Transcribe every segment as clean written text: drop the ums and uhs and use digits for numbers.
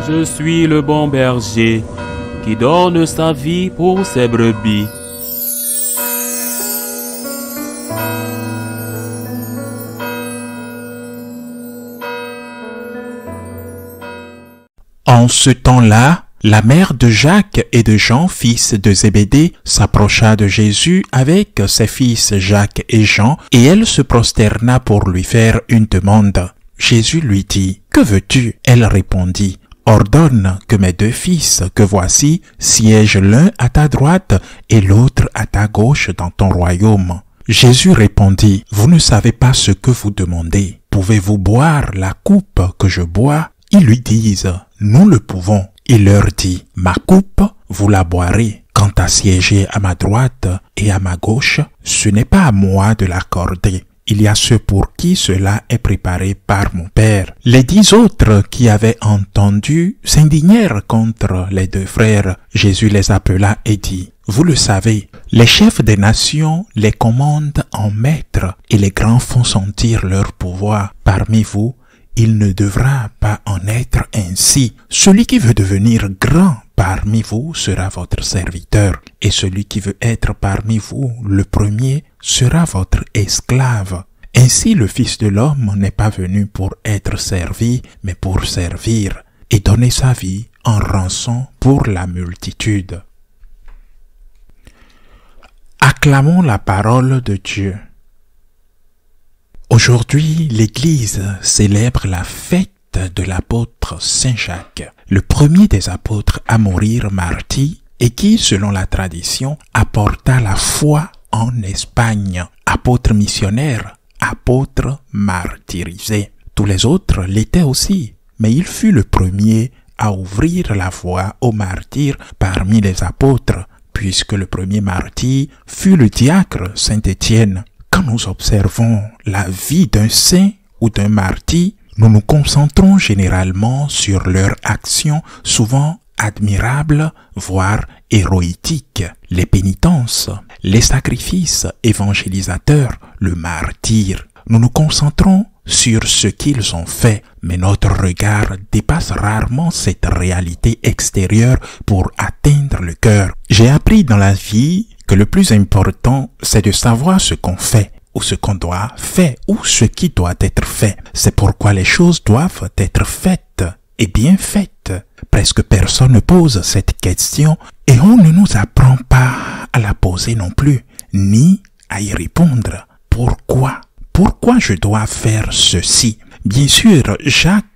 Je suis le bon berger qui donne sa vie pour ses brebis. En ce temps-là, la mère de Jacques et de Jean, fils de Zébédée, s'approcha de Jésus avec ses fils Jacques et Jean, et elle se prosterna pour lui faire une demande. Jésus lui dit, « Que veux-tu » Elle répondit, « Ordonne que mes deux fils que voici siègent l'un à ta droite et l'autre à ta gauche dans ton royaume. » Jésus répondit, « Vous ne savez pas ce que vous demandez. Pouvez-vous boire la coupe que je bois ?» Ils lui disent, « Nous le pouvons. » Il leur dit, « Ma coupe, vous la boirez. Quant à siéger à ma droite et à ma gauche, ce n'est pas à moi de l'accorder. Il y a ceux pour qui cela est préparé par mon Père. » Les 10 autres qui avaient entendu s'indignèrent contre les deux frères. Jésus les appela et dit, « Vous le savez, les chefs des nations les commandent en maîtres et les grands font sentir leur pouvoir. Parmi vous, il ne devra pas en être ainsi. Celui qui veut devenir grand parmi vous sera votre serviteur, et celui qui veut être parmi vous le premier sera votre esclave. Ainsi le Fils de l'homme n'est pas venu pour être servi, mais pour servir, et donner sa vie en rançon pour la multitude. » Acclamons la parole de Dieu. Aujourd'hui, l'Église célèbre la fête de l'apôtre Saint Jacques, le premier des apôtres à mourir martyr et qui, selon la tradition, apporta la foi en Espagne. Apôtre missionnaire, apôtre martyrisé. Tous les autres l'étaient aussi, mais il fut le premier à ouvrir la voie aux martyrs parmi les apôtres, puisque le premier martyr fut le diacre Saint Étienne. Quand nous observons la vie d'un saint ou d'un martyr, nous nous concentrons généralement sur leurs actions souvent admirables, voire héroïtiques. Les pénitences, les sacrifices évangélisateurs, le martyre. Nous nous concentrons sur ce qu'ils ont fait, mais notre regard dépasse rarement cette réalité extérieure pour atteindre le cœur. J'ai appris dans la vie que le plus important, c'est de savoir ce qu'on fait, ou ce qu'on doit faire, ou ce qui doit être fait. C'est pourquoi les choses doivent être faites, et bien faites. Presque personne ne pose cette question, et on ne nous apprend pas à la poser non plus, ni à y répondre. Pourquoi? Pourquoi je dois faire ceci? Bien sûr, Jacques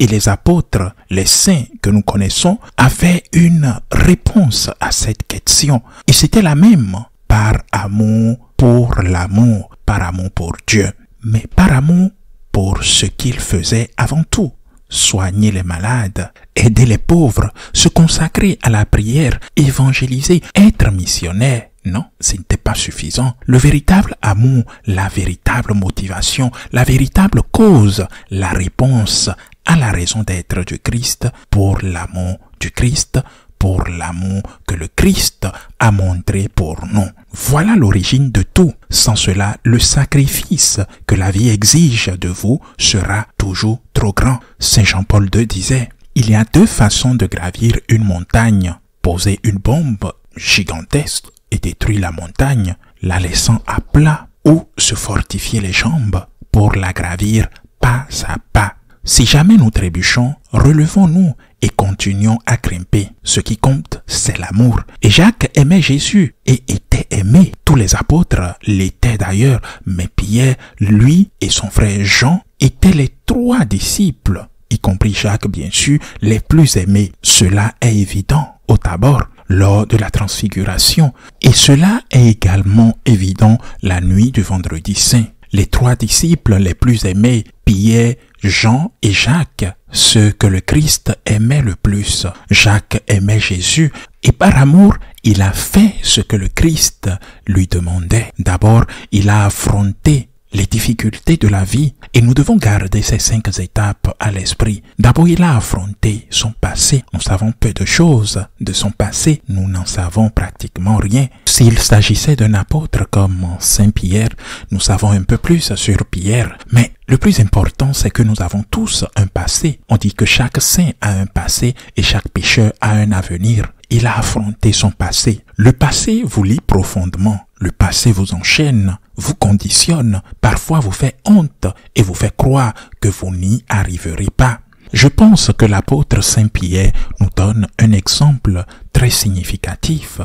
et les apôtres, les saints que nous connaissons, avaient une réponse à cette question. Et c'était la même, par amour pour l'amour, par amour pour Dieu, mais par amour pour ce qu'ils faisaient avant tout. Soigner les malades, aider les pauvres, se consacrer à la prière, évangéliser, être missionnaire. Non, ce n'était pas suffisant. Le véritable amour, la véritable motivation, la véritable cause, la réponse à la raison d'être du Christ, pour l'amour du Christ, pour l'amour que le Christ a montré pour nous. Voilà l'origine de tout. Sans cela, le sacrifice que la vie exige de vous sera toujours trop grand. Saint Jean-Paul II disait, « Il y a 2 façons de gravir une montagne. Poser une bombe gigantesque et détruire la montagne, la laissant à plat, ou se fortifier les jambes pour la gravir pas à pas. Si jamais nous trébuchons, relevons-nous et continuons à grimper. Ce qui compte, c'est l'amour. » Et Jacques aimait Jésus et était aimé. Tous les apôtres l'étaient d'ailleurs, mais Pierre, lui et son frère Jean étaient les 3 disciples, y compris Jacques bien sûr, les plus aimés. Cela est évident au Tabor, lors de la transfiguration, et cela est également évident la nuit du vendredi saint. Les 3 disciples les plus aimés, Pierre, Jean et Jacques, ceux que le Christ aimait le plus. Jacques aimait Jésus et par amour, il a fait ce que le Christ lui demandait. D'abord, il a affronté les difficultés de la vie et nous devons garder ces 5 étapes à l'esprit. D'abord, il a affronté son passé. Nous savons peu de choses de son passé. Nous n'en savons pratiquement rien. S'il s'agissait d'un apôtre comme Saint Pierre, nous savons un peu plus sur Pierre. Mais Le plus important, c'est que nous avons tous un passé. On dit que chaque saint a un passé et chaque pécheur a un avenir. Il a affronté son passé. Le passé vous lie profondément. Le passé vous enchaîne, vous conditionne, parfois vous fait honte et vous fait croire que vous n'y arriverez pas. Je pense que l'apôtre Saint-Pierre nous donne un exemple très significatif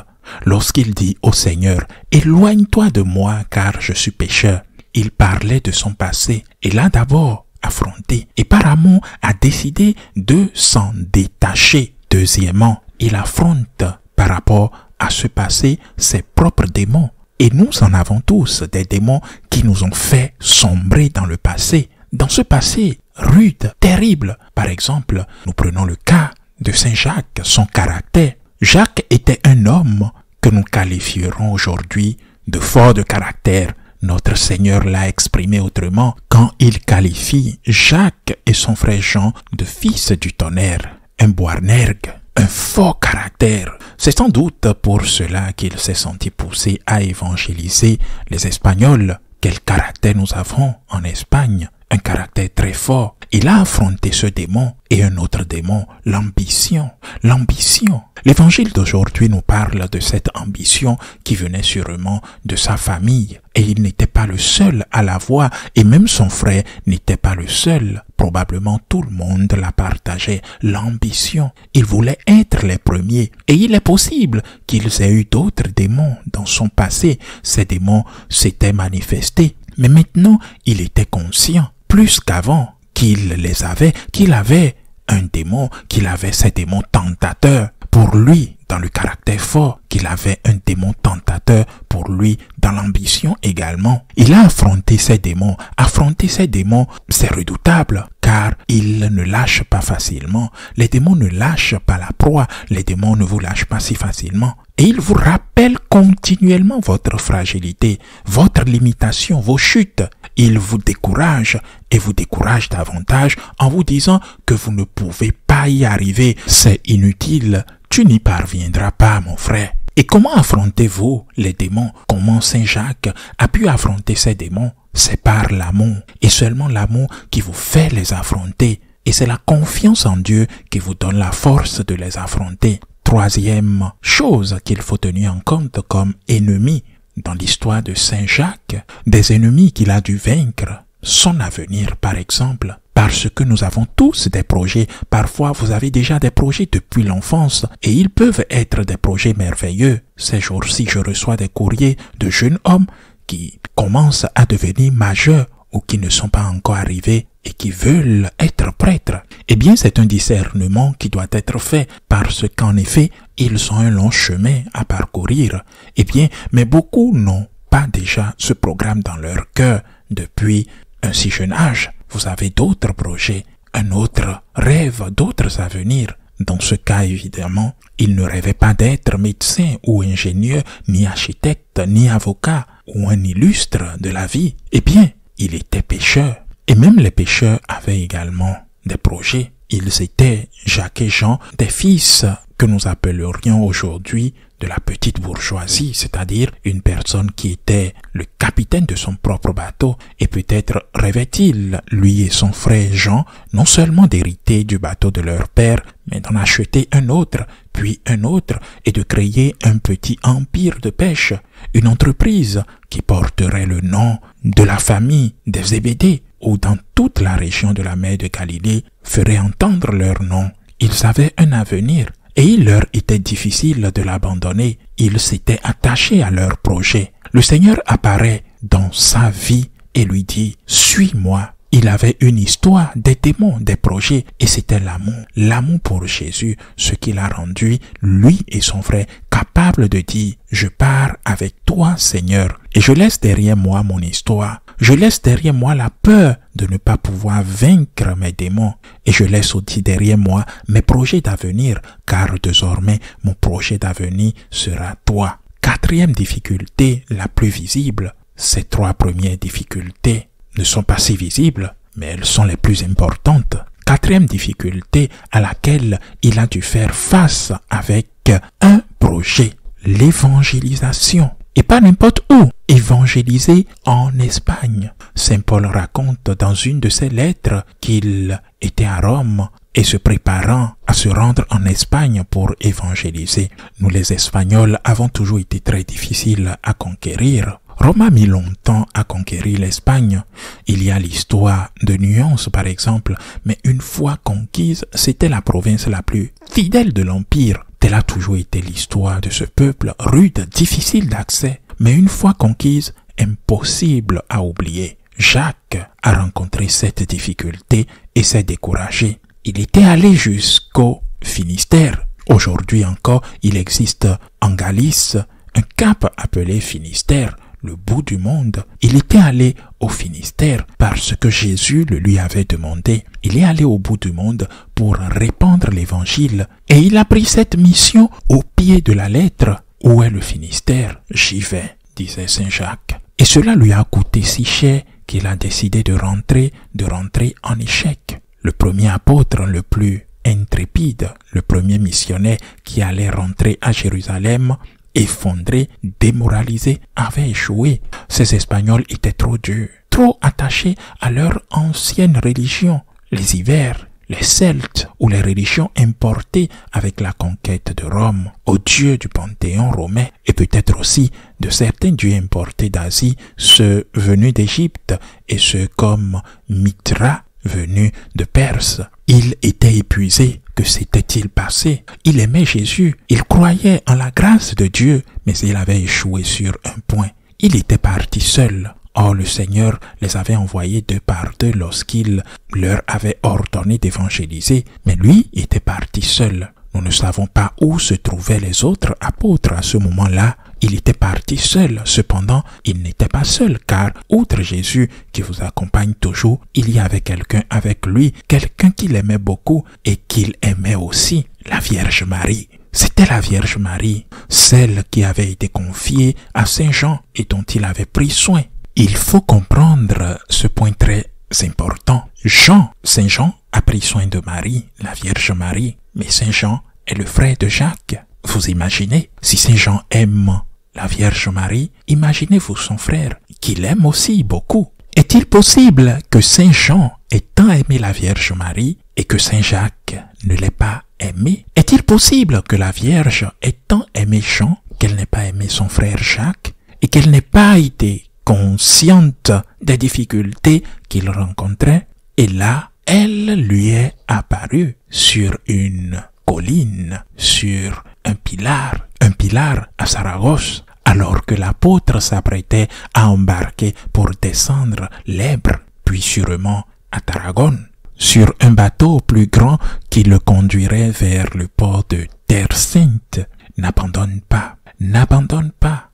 lorsqu'il dit au Seigneur « Éloigne-toi de moi car je suis pécheur ». Il parlait de son passé et l'a d'abord affronté et par amour a décidé de s'en détacher. Deuxièmement, il affronte par rapport à ce passé ses propres démons. Et nous en avons tous des démons qui nous ont fait sombrer dans le passé. Dans ce passé rude, terrible. Par exemple, nous prenons le cas de Saint Jacques, son caractère. Jacques était un homme que nous qualifierons aujourd'hui de fort de caractère. Notre Seigneur l'a exprimé autrement quand il qualifie Jacques et son frère Jean de fils du tonnerre, un Boanerges, un fort caractère. C'est sans doute pour cela qu'il s'est senti poussé à évangéliser les Espagnols. Quel caractère nous avons en Espagne? Un caractère très fort. Il a affronté ce démon et un autre démon, l'ambition. L'ambition. L'évangile d'aujourd'hui nous parle de cette ambition qui venait sûrement de sa famille. Et il n'était pas le seul à l'avoir et même son frère n'était pas le seul. Probablement tout le monde la partageait, l'ambition. Ils voulaient être les premiers. Et il est possible qu'ils aient eu d'autres démons dans son passé. Ces démons s'étaient manifestés. Mais maintenant, il était conscient, plus qu'avant, qu'il les avait, qu'il avait un démon, qu'il avait ces démons tentateurs pour lui dans le caractère fort, qu'il avait un démon tentateur pour lui dans l'ambition également. Il a affronté ces démons. Affronter ces démons, c'est redoutable car ils ne lâchent pas facilement. Les démons ne lâchent pas la proie. Les démons ne vous lâchent pas si facilement. Et ils vous rappellent continuellement votre fragilité, votre limitation, vos chutes. Ils vous découragent et vous découragent davantage en vous disant que vous ne pouvez pas y arriver. C'est inutile. Tu n'y parviendras pas, mon frère. Et comment affrontez-vous les démons? Comment Saint Jacques a pu affronter ces démons? C'est par l'amour, et seulement l'amour qui vous fait les affronter. Et c'est la confiance en Dieu qui vous donne la force de les affronter. Troisième chose qu'il faut tenir en compte comme ennemi dans l'histoire de Saint Jacques, des ennemis qu'il a dû vaincre. Son avenir, par exemple, parce que nous avons tous des projets. Parfois, vous avez déjà des projets depuis l'enfance et ils peuvent être des projets merveilleux. Ces jours-ci, je reçois des courriers de jeunes hommes qui commencent à devenir majeurs ou qui ne sont pas encore arrivés et qui veulent être prêtres. Eh bien, c'est un discernement qui doit être fait parce qu'en effet, ils ont un long chemin à parcourir. Eh bien, mais beaucoup n'ont pas déjà ce programme dans leur cœur depuis un si jeune âge. Vous avez d'autres projets, un autre rêve, d'autres avenirs. Dans ce cas, évidemment, il ne rêvait pas d'être médecin ou ingénieur, ni architecte, ni avocat, ou un illustre de la vie. Eh bien, il était pécheur. Et même les pécheurs avaient également des projets. Ils étaient, Jacques et Jean, des fils que nous appellerions aujourd'hui de la petite bourgeoisie, c'est-à-dire une personne qui était le capitaine de son propre bateau, et peut-être rêvait-il, lui et son frère Jean, non seulement d'hériter du bateau de leur père, mais d'en acheter un autre, puis un autre, et de créer un petit empire de pêche, une entreprise qui porterait le nom de la famille des Zébédée, ou dans toute la région de la mer de Galilée, ferait entendre leur nom. Ils avaient un avenir. Et il leur était difficile de l'abandonner. Ils s'étaient attachés à leur projet. Le Seigneur apparaît dans sa vie et lui dit « Suis-moi ». Il avait une histoire, des démons, des projets, et c'était l'amour. L'amour pour Jésus, ce qui l'a rendu, lui et son frère, capables de dire « Je pars avec toi, Seigneur, et je laisse derrière moi mon histoire. Je laisse derrière moi la peur de ne pas pouvoir vaincre mes démons, et je laisse aussi derrière moi mes projets d'avenir, car désormais mon projet d'avenir sera toi. » Quatrième difficulté, la plus visible, ces trois premières difficultés ne sont pas si visibles, mais elles sont les plus importantes. Quatrième difficulté à laquelle il a dû faire face avec un projet, l'évangélisation. Et pas n'importe où, évangéliser en Espagne. Saint Paul raconte dans une de ses lettres qu'il était à Rome et se préparant à se rendre en Espagne pour évangéliser. Nous les Espagnols avons toujours été très difficiles à conquérir. Rome a mis longtemps à conquérir l'Espagne. Il y a l'histoire de Nuance par exemple, mais une fois conquise, c'était la province la plus fidèle de l'Empire. Telle a toujours été l'histoire de ce peuple rude, difficile d'accès, mais une fois conquise, impossible à oublier. Jacques a rencontré cette difficulté et s'est découragé. Il était allé jusqu'au Finistère. Aujourd'hui encore, il existe en Galice un cap appelé Finistère, le bout du monde. Il était allé au Finistère parce que Jésus le lui avait demandé. Il est allé au bout du monde pour répandre l'évangile et il a pris cette mission au pied de la lettre. Où est le Finistère? J'y vais, disait Saint Jacques. Et cela lui a coûté si cher qu'il a décidé de rentrer en échec. Le premier apôtre le plus intrépide, le premier missionnaire qui allait rentrer à Jérusalem, effondré, démoralisé, avait échoué. Ces Espagnols étaient trop durs, trop attachés à leur ancienne religion, les Ibères, les Celtes ou les religions importées avec la conquête de Rome, aux dieux du panthéon romain et peut-être aussi de certains dieux importés d'Asie, ceux venus d'Égypte et ceux comme Mithra, venu de Perse. Il était épuisé. Que s'était-il passé? Il aimait Jésus, il croyait en la grâce de Dieu, mais il avait échoué sur un point. Il était parti seul. Or le Seigneur les avait envoyés deux par deux lorsqu'il leur avait ordonné d'évangéliser, mais lui était parti seul. Nous ne savons pas où se trouvaient les autres apôtres à ce moment-là. Il était parti seul. Cependant, il n'était pas seul, car outre Jésus qui vous accompagne toujours, il y avait quelqu'un avec lui, quelqu'un qu'il aimait beaucoup et qu'il aimait aussi, la Vierge Marie. C'était la Vierge Marie, celle qui avait été confiée à Saint Jean et dont il avait pris soin. Il faut comprendre ce point très important. Saint Jean a pris soin de Marie, la Vierge Marie, mais Saint Jean est le frère de Jacques. Vous imaginez, si Saint Jean aime la Vierge Marie, imaginez-vous son frère, qu'il aime aussi beaucoup. Est-il possible que Saint Jean ait tant aimé la Vierge Marie et que Saint Jacques ne l'ait pas aimé? Est-il possible que la Vierge ait tant aimé Jean qu'elle n'ait pas aimé son frère Jacques et qu'elle n'ait pas été consciente des difficultés qu'il rencontrait? Et là, elle lui est apparue sur une colline, sur un pilar à Saragosse, alors que l'apôtre s'apprêtait à embarquer pour descendre l'Èbre, puis sûrement à Tarragone, sur un bateau plus grand qui le conduirait vers le port de Terre Sainte. N'abandonne pas,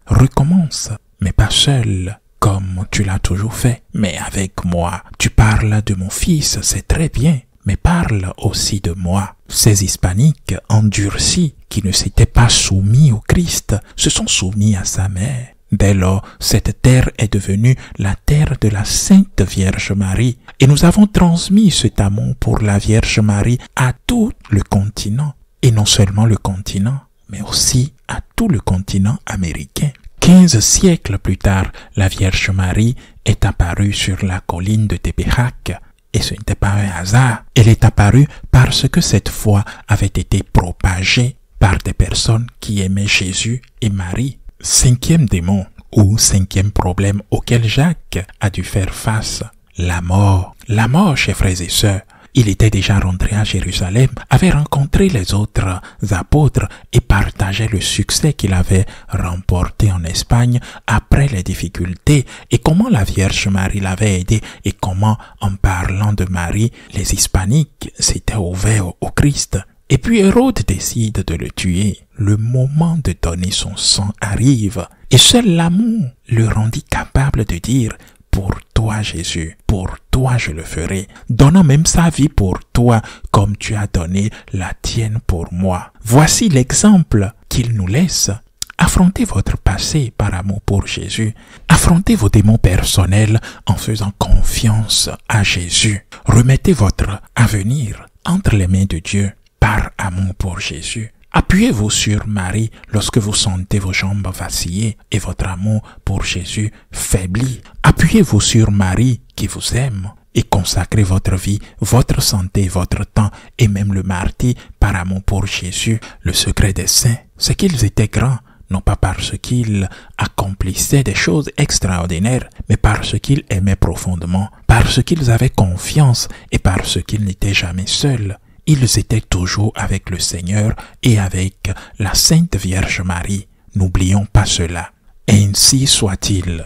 recommence, mais pas seul, comme tu l'as toujours fait, mais avec moi. Tu parles de mon fils, c'est très bien, mais parle aussi de moi. Ces hispaniques endurcis qui ne s'étaient pas soumis au Christ se sont soumis à sa mère. Dès lors, cette terre est devenue la terre de la Sainte Vierge Marie et nous avons transmis cet amour pour la Vierge Marie à tout le continent et non seulement le continent, mais aussi à tout le continent américain. 15 siècles plus tard, la Vierge Marie est apparue sur la colline de Tépeyac. Et ce n'était pas un hasard. Elle est apparue parce que cette foi avait été propagée par des personnes qui aimaient Jésus et Marie. 5e démon ou 5e problème auquel Jacques a dû faire face. La mort. La mort, chers frères et sœurs. Il était déjà rentré à Jérusalem, avait rencontré les autres apôtres et partageait le succès qu'il avait remporté en Espagne après les difficultés et comment la Vierge Marie l'avait aidé et comment, en parlant de Marie, les hispaniques s'étaient ouverts au Christ. Et puis Hérode décide de le tuer. Le moment de donner son sang arrive et seul l'amour le rendit capable de dire « Pour toi, Jésus, pour toi je le ferai, donnant même sa vie pour toi, comme tu as donné la tienne pour moi. » Voici l'exemple qu'il nous laisse. Affrontez votre passé par amour pour Jésus. Affrontez vos démons personnels en faisant confiance à Jésus. Remettez votre avenir entre les mains de Dieu par amour pour Jésus. Appuyez-vous sur Marie lorsque vous sentez vos jambes vaciller et votre amour pour Jésus faiblit. Appuyez-vous sur Marie qui vous aime et consacrez votre vie, votre santé, votre temps et même le martyre par amour pour Jésus. Le secret des saints, c'est qu'ils étaient grands, non pas parce qu'ils accomplissaient des choses extraordinaires, mais parce qu'ils aimaient profondément, parce qu'ils avaient confiance et parce qu'ils n'étaient jamais seuls. Ils étaient toujours avec le Seigneur et avec la Sainte Vierge Marie. N'oublions pas cela. Ainsi soit-il.